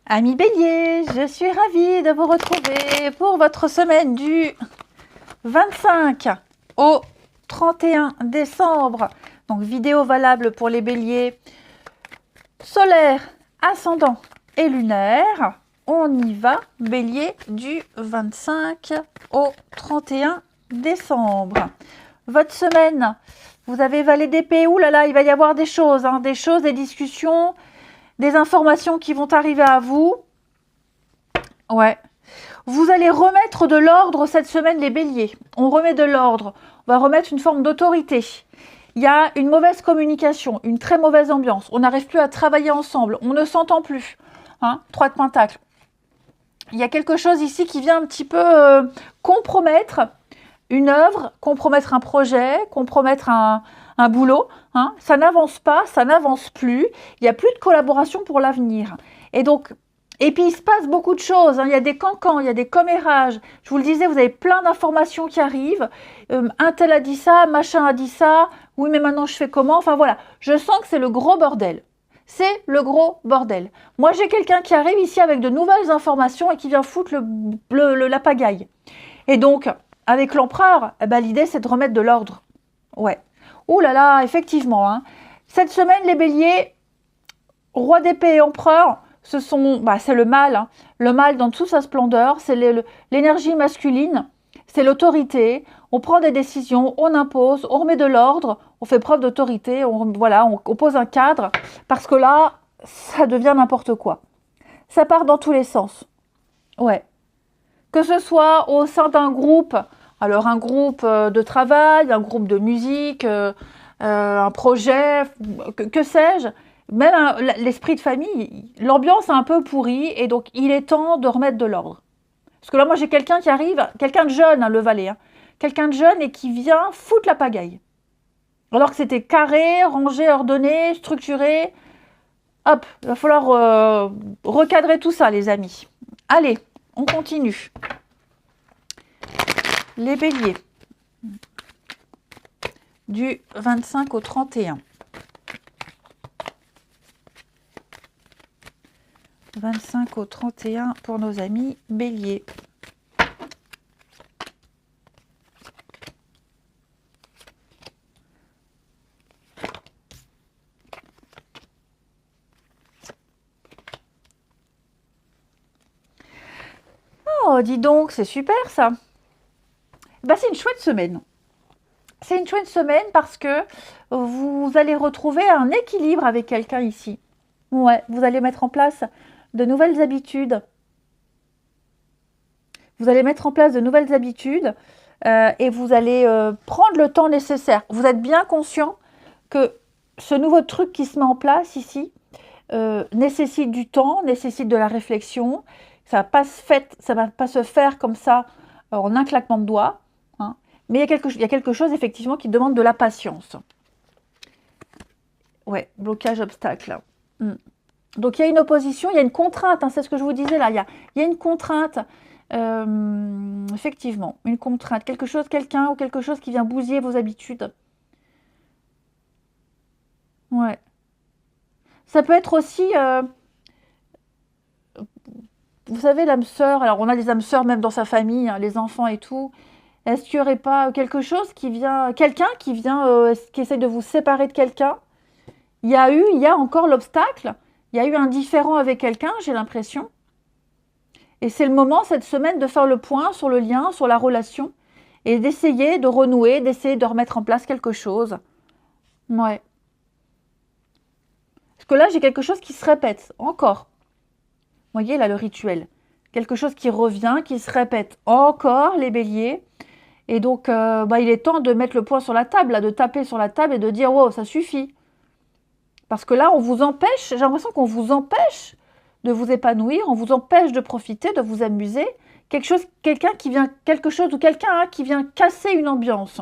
Amis Bélier, je suis ravie de vous retrouver pour votre semaine du 25 au 31 décembre. Donc vidéo valable pour les Béliers solaire, ascendant et lunaire. On y va, Bélier, du 25 au 31 décembre. Votre semaine, vous avez valet d'épée. Ouh là là, il va y avoir des choses, des discussions, des informations qui vont arriver à vous. Ouais. Vous allez remettre de l'ordre cette semaine, les béliers. On remet de l'ordre. On va remettre une forme d'autorité. Il y a une mauvaise communication, une très mauvaise ambiance. On n'arrive plus à travailler ensemble. On ne s'entend plus. 3 de pentacles. Il y a quelque chose ici qui vient un petit peu compromettre une œuvre, compromettre un projet, compromettre un boulot. Ça n'avance pas, ça n'avance plus. Il n'y a plus de collaboration pour l'avenir. Et puis, il se passe beaucoup de choses. Il y a des cancans, il y a des commérages. Je vous le disais, vous avez plein d'informations qui arrivent. Un tel a dit ça, machin a dit ça. Oui, mais maintenant, je fais comment? Enfin, voilà. Je sens que c'est le gros bordel. C'est le gros bordel. Moi, j'ai quelqu'un qui arrive ici avec de nouvelles informations et qui vient foutre la pagaille. Et donc, avec l'empereur, l'idée, c'est de remettre de l'ordre. Ouais. Ouh là là, effectivement. Cette semaine, les béliers, roi d'épée et empereur, c'est le mal. Le mal dans toute sa splendeur, c'est l'énergie masculine, c'est l'autorité. On prend des décisions, on impose, on remet de l'ordre, on fait preuve d'autorité, on pose un cadre, parce que là, ça devient n'importe quoi. Ça part dans tous les sens. Ouais. Que ce soit au sein d'un groupe, alors un groupe de travail, un groupe de musique, un projet, que sais-je, même l'esprit de famille, l'ambiance est un peu pourrie et donc il est temps de remettre de l'ordre. Parce que là, moi j'ai quelqu'un qui arrive, quelqu'un de jeune, le valet, quelqu'un de jeune et qui vient foutre la pagaille. Alors que c'était carré, rangé, ordonné, structuré. Hop, il va falloir recadrer tout ça, les amis. Allez, on continue. Les béliers, du 25 au 31. 25 au 31 pour nos amis béliers. Oh, dis donc, c'est super ça. C'est une chouette semaine. C'est une chouette semaine parce que vous allez retrouver un équilibre avec quelqu'un ici. Ouais, vous allez mettre en place de nouvelles habitudes. Vous allez mettre en place de nouvelles habitudes et vous allez prendre le temps nécessaire. Vous êtes bien conscient que ce nouveau truc qui se met en place ici nécessite du temps, nécessite de la réflexion. Ça ne va pas se faire comme ça en un claquement de doigts. Mais il y a quelque chose effectivement qui demande de la patience. Ouais, blocage, obstacle. Donc il y a une opposition, il y a une contrainte, c'est ce que je vous disais là, il y a une contrainte, effectivement, une contrainte, quelqu'un ou quelque chose qui vient bousiller vos habitudes. Ouais. Ça peut être aussi, vous savez, l'âme sœur, alors on a des âmes sœurs même dans sa famille, les enfants et tout. Est-ce qu'il n'y aurait pas quelque chose qui vient, quelqu'un qui vient, qui essaie de vous séparer de quelqu'un? Il y a encore l'obstacle. Il y a eu un différend avec quelqu'un, j'ai l'impression. Et c'est le moment, cette semaine, de faire le point sur le lien, sur la relation, et d'essayer de renouer, d'essayer de remettre en place quelque chose. Ouais. Parce que là, j'ai quelque chose qui se répète, encore. Vous voyez, là, le rituel. Quelque chose qui revient, qui se répète encore, les béliers. Et donc, il est temps de mettre le poing sur la table, là, de taper sur la table et de dire « Wow, ça suffit !» Parce que là, on vous empêche, j'ai l'impression qu'on vous empêche de vous épanouir, on vous empêche de profiter, de vous amuser. Quelqu'un qui vient casser une ambiance.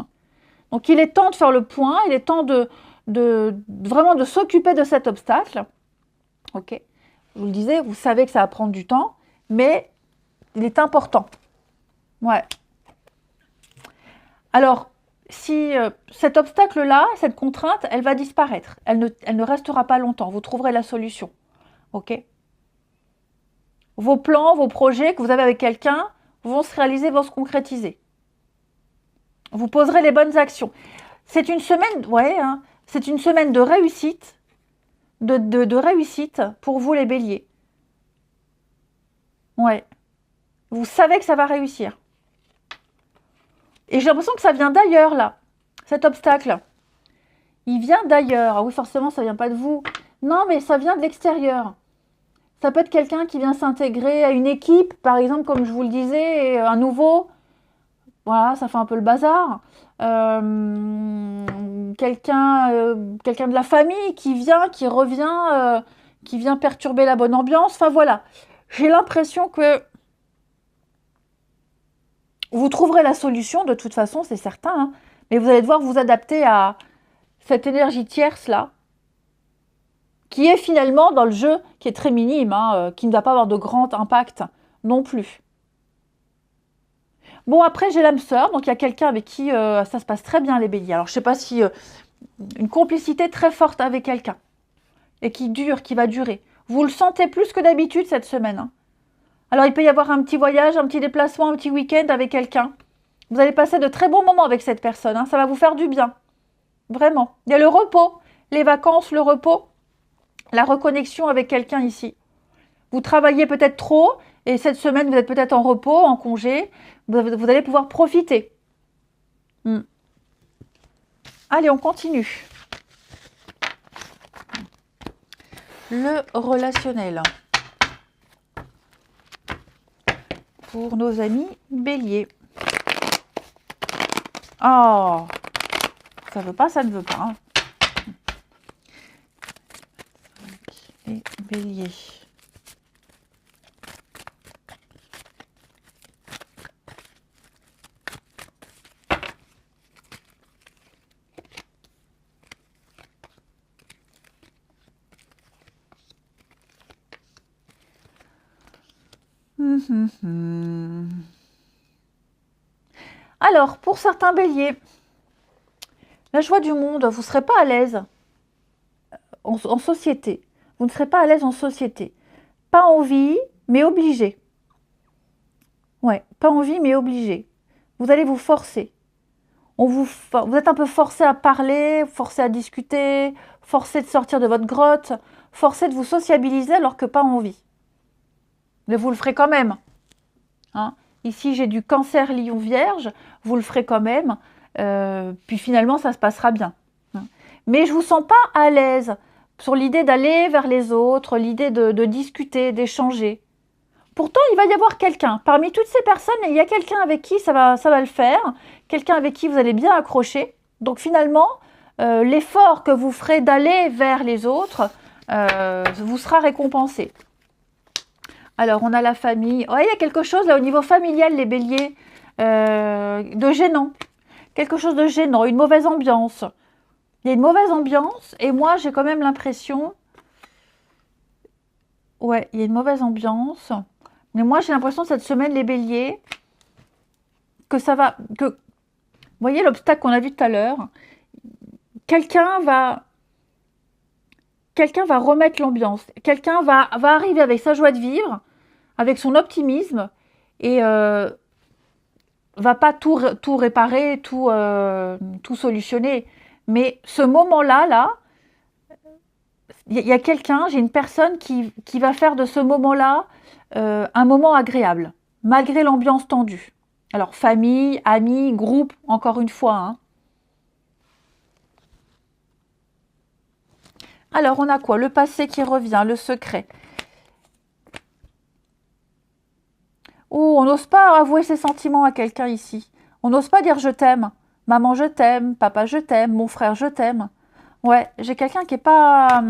Donc, il est temps de faire le point, il est temps vraiment de s'occuper de cet obstacle. Ok. Je vous le disais, vous savez que ça va prendre du temps, mais il est important. Ouais. Alors, si cet obstacle-là, cette contrainte, elle va disparaître. Elle ne restera pas longtemps. Vous trouverez la solution. Ok? vos plans, vos projets que vous avez avec quelqu'un vont se réaliser, vont se concrétiser. Vous poserez les bonnes actions. C'est une semaine, ouais, hein, c'est une semaine de réussite, de réussite pour vous les béliers. Ouais. Vous savez que ça va réussir. Et j'ai l'impression que ça vient d'ailleurs, là, cet obstacle. Il vient d'ailleurs. Ah oui, forcément, ça vient pas de vous. Non, mais ça vient de l'extérieur. Ça peut être quelqu'un qui vient s'intégrer à une équipe, par exemple, comme je vous le disais, un nouveau. Voilà, ça fait un peu le bazar. Quelqu'un de la famille qui vient, qui revient, qui vient perturber la bonne ambiance. Enfin, voilà. J'ai l'impression que vous trouverez la solution, de toute façon, c'est certain. Hein, mais vous allez devoir vous adapter à cette énergie tierce-là, qui est finalement dans le jeu, qui est très minime, hein, qui ne va pas avoir de grand impact non plus. Bon, après, j'ai l'âme sœur, donc il y a quelqu'un avec qui ça se passe très bien, les béliers. Alors, je ne sais pas si une complicité très forte avec quelqu'un, et qui dure, qui va durer. Vous le sentez plus que d'habitude cette semaine. Hein. Alors, il peut y avoir un petit voyage, un petit déplacement, un petit week-end avec quelqu'un. Vous allez passer de très bons moments avec cette personne. Hein. Ça va vous faire du bien. Vraiment. Il y a le repos, les vacances, le repos, la reconnexion avec quelqu'un ici. Vous travaillez peut-être trop et cette semaine, vous êtes peut-être en repos, en congé. Vous allez pouvoir profiter. Allez, on continue. Le relationnel. Pour nos amis béliers. Oh, ça veut pas, ça ne veut pas. Hein. Les béliers. Alors, pour certains béliers, la joie du monde, vous ne serez pas à l'aise en société. Vous ne serez pas à l'aise en société. Pas envie, mais obligé. Ouais, pas envie, mais obligé. Vous allez vous forcer. Vous êtes un peu forcé à parler, forcé à discuter, forcé de sortir de votre grotte, forcé de vous sociabiliser alors que pas envie. Mais vous le ferez quand même. Hein. Ici, j'ai du Cancer, Lion, Vierge. Vous le ferez quand même. Puis finalement, ça se passera bien. Hein. Mais je ne vous sens pas à l'aise sur l'idée d'aller vers les autres, l'idée de discuter, d'échanger. Pourtant, il va y avoir quelqu'un. Parmi toutes ces personnes, il y a quelqu'un avec qui ça va le faire. Quelqu'un avec qui vous allez bien accrocher. Donc finalement, l'effort que vous ferez d'aller vers les autres vous sera récompensé. Alors, on a la famille. Oh, il y a quelque chose là au niveau familial, les béliers, de gênant. Quelque chose de gênant, une mauvaise ambiance. Il y a une mauvaise ambiance et moi, j'ai quand même l'impression... Ouais, il y a une mauvaise ambiance. Mais moi, j'ai l'impression cette semaine, les béliers, que ça va... Vous voyez l'obstacle qu'on a vu tout à l'heure? Quelqu'un va remettre l'ambiance. Quelqu'un va arriver avec sa joie de vivre, avec son optimisme, et va pas tout réparer, tout solutionner. Mais ce moment-là, il y a quelqu'un, j'ai une personne qui va faire de ce moment-là un moment agréable, malgré l'ambiance tendue. Alors, famille, amis, groupe, encore une fois. Hein. Alors, on a quoi? Le passé qui revient, le secret. Oh, on n'ose pas avouer ses sentiments à quelqu'un ici. On n'ose pas dire je t'aime. Maman, je t'aime. Papa, je t'aime. Mon frère, je t'aime. Ouais, j'ai quelqu'un qui a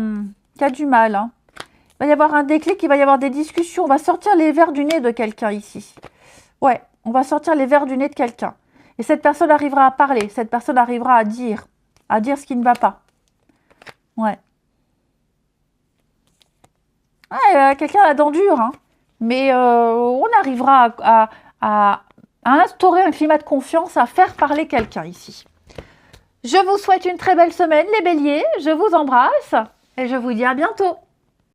du mal. Hein. Il va y avoir un déclic, il va y avoir des discussions. On va sortir les vers du nez de quelqu'un ici. Ouais, on va sortir les vers du nez de quelqu'un. Et cette personne arrivera à parler. Cette personne arrivera à dire ce qui ne va pas. Ouais. Ouais, quelqu'un a la dent dure, hein. Mais on arrivera à instaurer un climat de confiance, à faire parler quelqu'un ici. Je vous souhaite une très belle semaine, les béliers. Je vous embrasse et je vous dis à bientôt.